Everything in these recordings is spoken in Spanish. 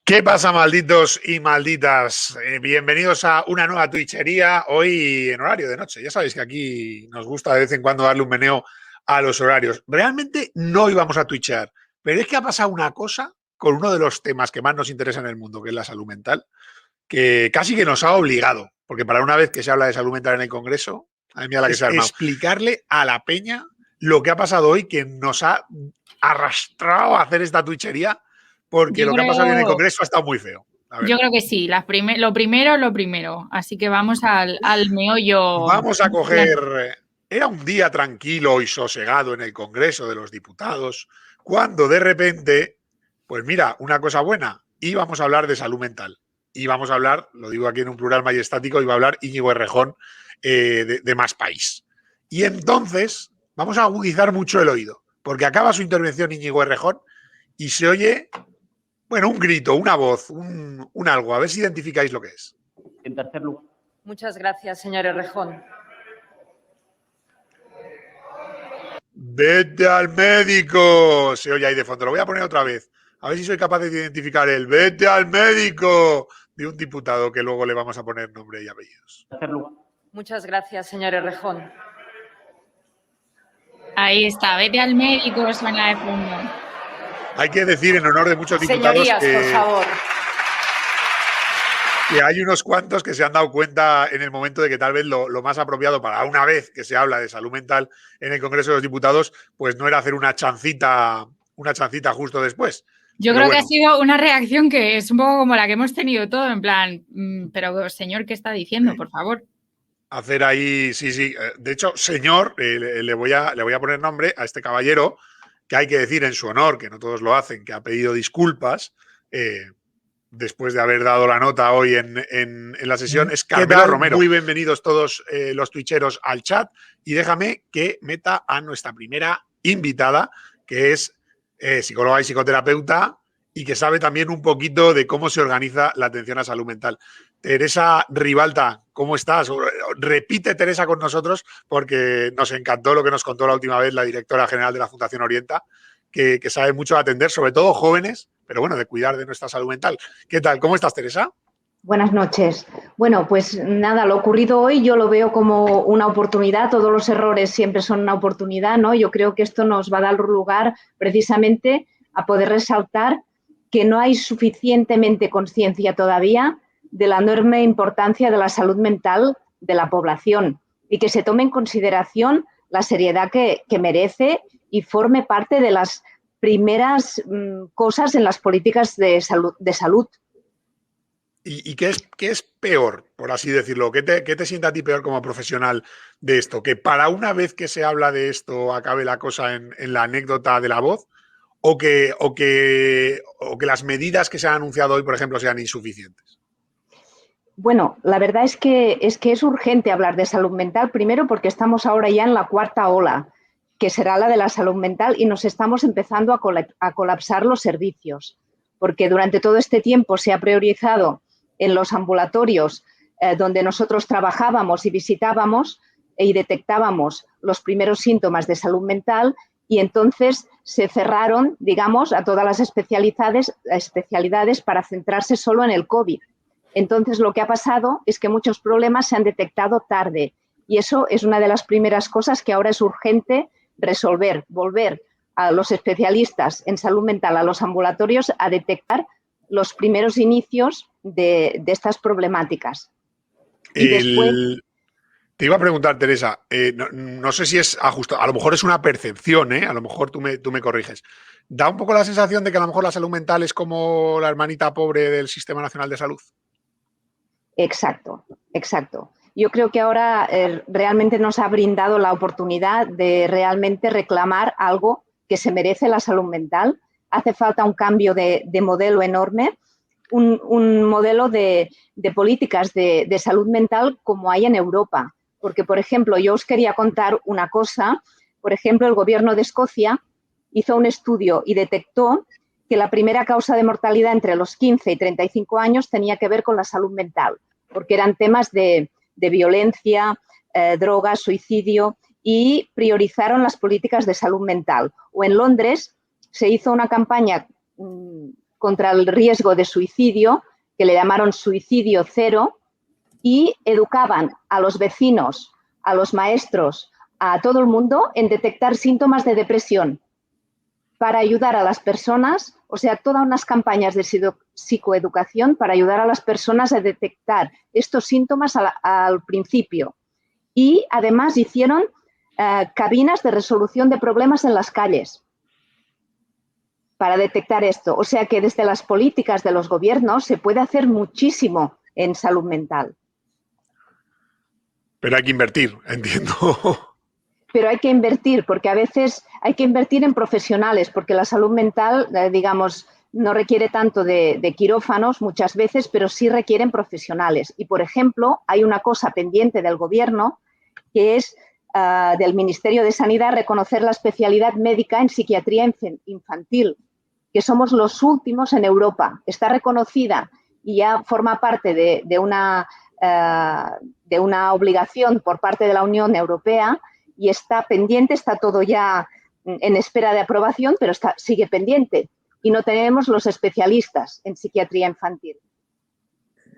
¿Qué pasa, malditos y malditas? Bienvenidos a una nueva Twitchería, hoy en horario de noche. Ya sabéis que aquí nos gusta de vez en cuando darle un meneo a los horarios. Realmente no íbamos a twitchear, pero es que ha pasado una cosa con uno de los temas que más nos interesa en el mundo, que es la salud mental, que casi que nos ha obligado, porque para una vez que se habla de salud mental en el Congreso, a mí la que se ha armado, explicarle a la peña lo que ha pasado hoy, que nos ha arrastrado a hacer esta Twitchería, porque lo que ha pasado en el Congreso ha estado muy feo. Yo creo que sí, lo primero. Así que vamos al meollo. Vamos a coger... Era un día tranquilo y sosegado en el Congreso de los Diputados, cuando de repente, pues mira, una cosa buena, íbamos a hablar de salud mental. Íbamos a hablar, lo digo aquí en un plural majestático, iba a hablar Íñigo Errejón de Más País. Y entonces vamos a agudizar mucho el oído, porque acaba su intervención Íñigo Errejón y se oye, bueno, un grito, una voz, un algo. A ver si identificáis lo que es. En tercer lugar. Muchas gracias, señor Errejón. ¡Vete al médico! Se oye ahí de fondo. Lo voy a poner otra vez. A ver si soy capaz de identificar el ¡vete al médico! De un diputado que luego le vamos a poner nombre y apellidos. En tercer lugar. Muchas gracias, señor Errejón. Ahí está, vete al médico, suena de fondo. Hay que decir en honor de muchos diputados Señorías, por favor. Que hay unos cuantos que se han dado cuenta en el momento de que tal vez lo más apropiado para una vez que se habla de salud mental en el Congreso de los Diputados, pues no era hacer una chancita justo después. Yo creo que ha sido una reacción que es un poco como la que hemos tenido todo, en plan, pero señor, ¿qué está diciendo? Por favor. Hacer ahí, sí. De hecho, señor, le voy a poner nombre a este caballero, que hay que decir en su honor, que no todos lo hacen, que ha pedido disculpas después de haber dado la nota hoy en la sesión. Es Carmelo Romero. Muy bienvenidos todos los twitcheros al chat y déjame que meta a nuestra primera invitada, que es psicóloga y psicoterapeuta y que sabe también un poquito de cómo se organiza la atención a salud mental. Teresa Ribalta, ¿cómo estás? Repite, Teresa, con nosotros porque nos encantó lo que nos contó la última vez la directora general de la Fundación Orienta, que sabe mucho de atender, sobre todo jóvenes, pero bueno, de cuidar de nuestra salud mental. ¿Qué tal? ¿Cómo estás, Teresa? Buenas noches. Bueno, pues nada, lo ocurrido hoy yo lo veo como una oportunidad. Todos los errores siempre son una oportunidad, ¿no? Yo creo que esto nos va a dar lugar precisamente a poder resaltar que no hay suficientemente conciencia todavía de la enorme importancia de la salud mental de la población y que se tome en consideración la seriedad que merece y forme parte de las primeras cosas en las políticas de salud. ¿Y qué es peor, por así decirlo? ¿Qué te sienta a ti peor como profesional de esto? ¿Que para una vez que se habla de esto acabe la cosa en la anécdota de la voz? ¿O que las medidas que se han anunciado hoy, por ejemplo, sean insuficientes? Bueno, la verdad es que es urgente hablar de salud mental, primero porque estamos ahora ya en la cuarta ola, que será la de la salud mental, y nos estamos empezando a colapsar los servicios, porque durante todo este tiempo se ha priorizado en los ambulatorios donde nosotros trabajábamos y visitábamos y detectábamos los primeros síntomas de salud mental, y entonces se cerraron, digamos, a todas las especialidades para centrarse solo en el COVID. Entonces, lo que ha pasado es que muchos problemas se han detectado tarde y eso es una de las primeras cosas que ahora es urgente resolver, volver a los especialistas en salud mental, a los ambulatorios, a detectar los primeros inicios de estas problemáticas. Y después... Te iba a preguntar, Teresa, no sé si es ajustado, a lo mejor es una percepción, a lo mejor tú me corriges. ¿Da un poco la sensación de que a lo mejor la salud mental es como la hermanita pobre del Sistema Nacional de Salud? Exacto. Yo creo que ahora realmente nos ha brindado la oportunidad de realmente reclamar algo que se merece la salud mental. Hace falta un cambio de modelo enorme, un modelo de políticas de salud mental como hay en Europa. Porque, por ejemplo, yo os quería contar una cosa. Por ejemplo, el Gobierno de Escocia hizo un estudio y detectó que la primera causa de mortalidad entre los 15 y 35 años tenía que ver con la salud mental, porque eran temas de violencia, drogas, suicidio, y priorizaron las políticas de salud mental. O en Londres se hizo una campaña contra el riesgo de suicidio, que le llamaron Suicidio Cero, y educaban a los vecinos, a los maestros, a todo el mundo en detectar síntomas de depresión para ayudar a las personas, o sea, todas unas campañas de psicoeducación para ayudar a las personas a detectar estos síntomas al principio. Y además hicieron cabinas de resolución de problemas en las calles para detectar esto. O sea que desde las políticas de los gobiernos se puede hacer muchísimo en salud mental. Pero hay que invertir, entiendo. Pero hay que invertir, porque a veces hay que invertir en profesionales, porque la salud mental, digamos, no requiere tanto de quirófanos muchas veces, pero sí requieren profesionales. Y, por ejemplo, hay una cosa pendiente del gobierno, que es del Ministerio de Sanidad, reconocer la especialidad médica en psiquiatría infantil, que somos los últimos en Europa. Está reconocida y ya forma parte de una obligación por parte de la Unión Europea y está pendiente, está todo ya en espera de aprobación, pero sigue pendiente. Y no tenemos los especialistas en psiquiatría infantil.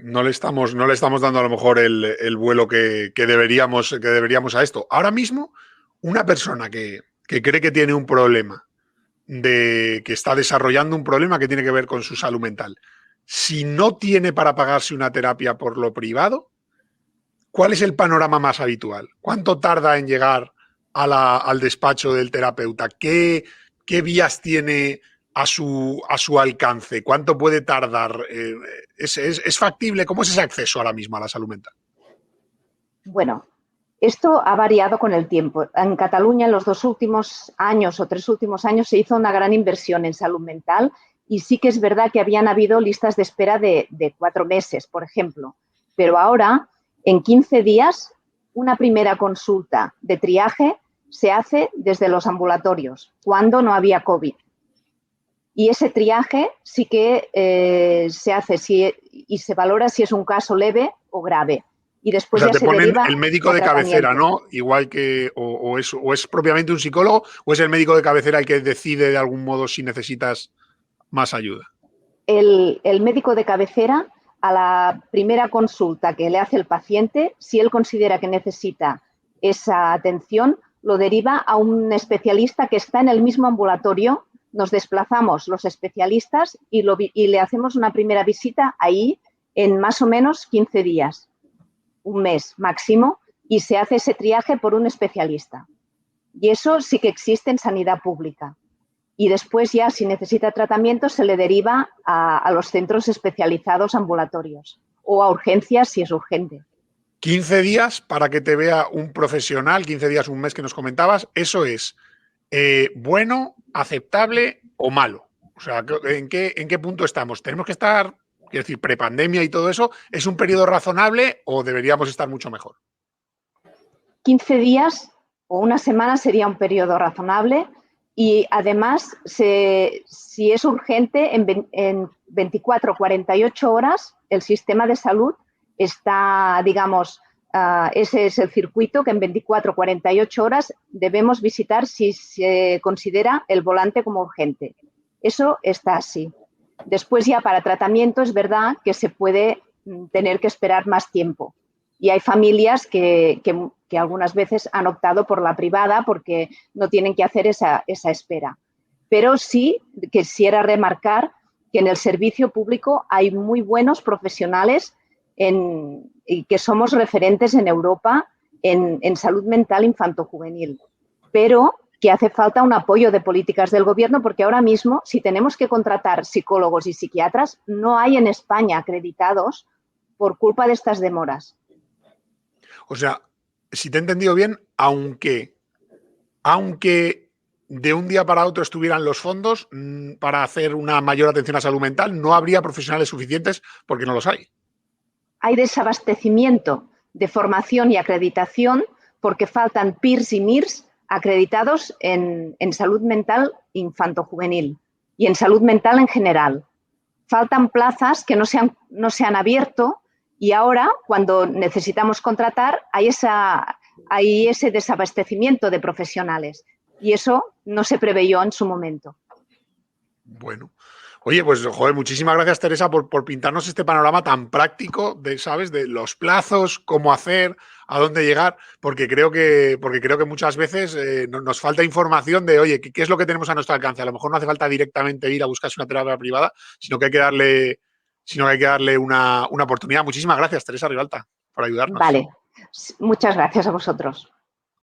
No le estamos dando a lo mejor el vuelo que deberíamos a esto. Ahora mismo, una persona que cree que tiene un problema, que está desarrollando un problema que tiene que ver con su salud mental, si no tiene para pagarse una terapia por lo privado, ¿cuál es el panorama más habitual? ¿Cuánto tarda en llegar al despacho del terapeuta? ¿Qué vías tiene a su alcance? ¿Cuánto puede tardar? ¿Es factible? ¿Cómo es ese acceso ahora mismo a la salud mental? Bueno, esto ha variado con el tiempo. En Cataluña, en los 2 últimos años o 3 últimos años, se hizo una gran inversión en salud mental y sí que es verdad que habían habido listas de espera de 4 meses, por ejemplo. Pero ahora, en 15 días, una primera consulta de triaje se hace desde los ambulatorios, cuando no había COVID. Y ese triaje sí que se hace y se valora si es un caso leve o grave. Y después o sea, ya te se ponen deriva el médico a de cabecera, tratamiento. ¿no? Igual que o es propiamente un psicólogo o es el médico de cabecera el que decide de algún modo si necesitas más ayuda. El médico de cabecera, a la primera consulta que le hace el paciente, si él considera que necesita esa atención, lo deriva a un especialista que está en el mismo ambulatorio. Nos desplazamos los especialistas y le hacemos una primera visita ahí en más o menos 15 días, un mes máximo, y se hace ese triaje por un especialista. Y eso sí que existe en sanidad pública. Y después ya, si necesita tratamiento, se le deriva a los centros especializados ambulatorios o a urgencias si es urgente. 15 días para que te vea un profesional, 15 días, un mes que nos comentabas, ¿eso es bueno, aceptable o malo? O sea, ¿en qué punto estamos? ¿Tenemos que estar, quiero decir, prepandemia y todo eso? ¿Es un periodo razonable o deberíamos estar mucho mejor? 15 días o una semana sería un periodo razonable y además, si es urgente, en 24 o 48 horas el sistema de salud está, digamos, ese es el circuito que en 24 o 48 horas debemos visitar si se considera el volante como urgente. Eso está así. Después ya para tratamiento es verdad que se puede tener que esperar más tiempo. Y hay familias que algunas veces han optado por la privada porque no tienen que hacer esa espera. Pero sí quisiera remarcar que en el servicio público hay muy buenos profesionales y que somos referentes en Europa en salud mental infantojuvenil. Pero que hace falta un apoyo de políticas del gobierno porque ahora mismo, si tenemos que contratar psicólogos y psiquiatras, no hay en España acreditados por culpa de estas demoras. O sea, si te he entendido bien, aunque de un día para otro estuvieran los fondos para hacer una mayor atención a salud mental, no habría profesionales suficientes porque no los hay. Hay desabastecimiento de formación y acreditación porque faltan PIRS y MIRS acreditados en salud mental infantojuvenil y en salud mental en general. Faltan plazas que no se han abierto y ahora, cuando necesitamos contratar, hay ese desabastecimiento de profesionales y eso no se preveyó en su momento. Bueno, Oye, pues, joder, muchísimas gracias, Teresa, por pintarnos este panorama tan práctico de, ¿sabes?, de los plazos, cómo hacer, a dónde llegar, porque creo que muchas veces nos falta información de, oye, ¿qué es lo que tenemos a nuestro alcance? A lo mejor no hace falta directamente ir a buscarse una terapia privada, sino que hay que darle una oportunidad. Muchísimas gracias, Teresa Ribalta, por ayudarnos. Vale, muchas gracias a vosotros.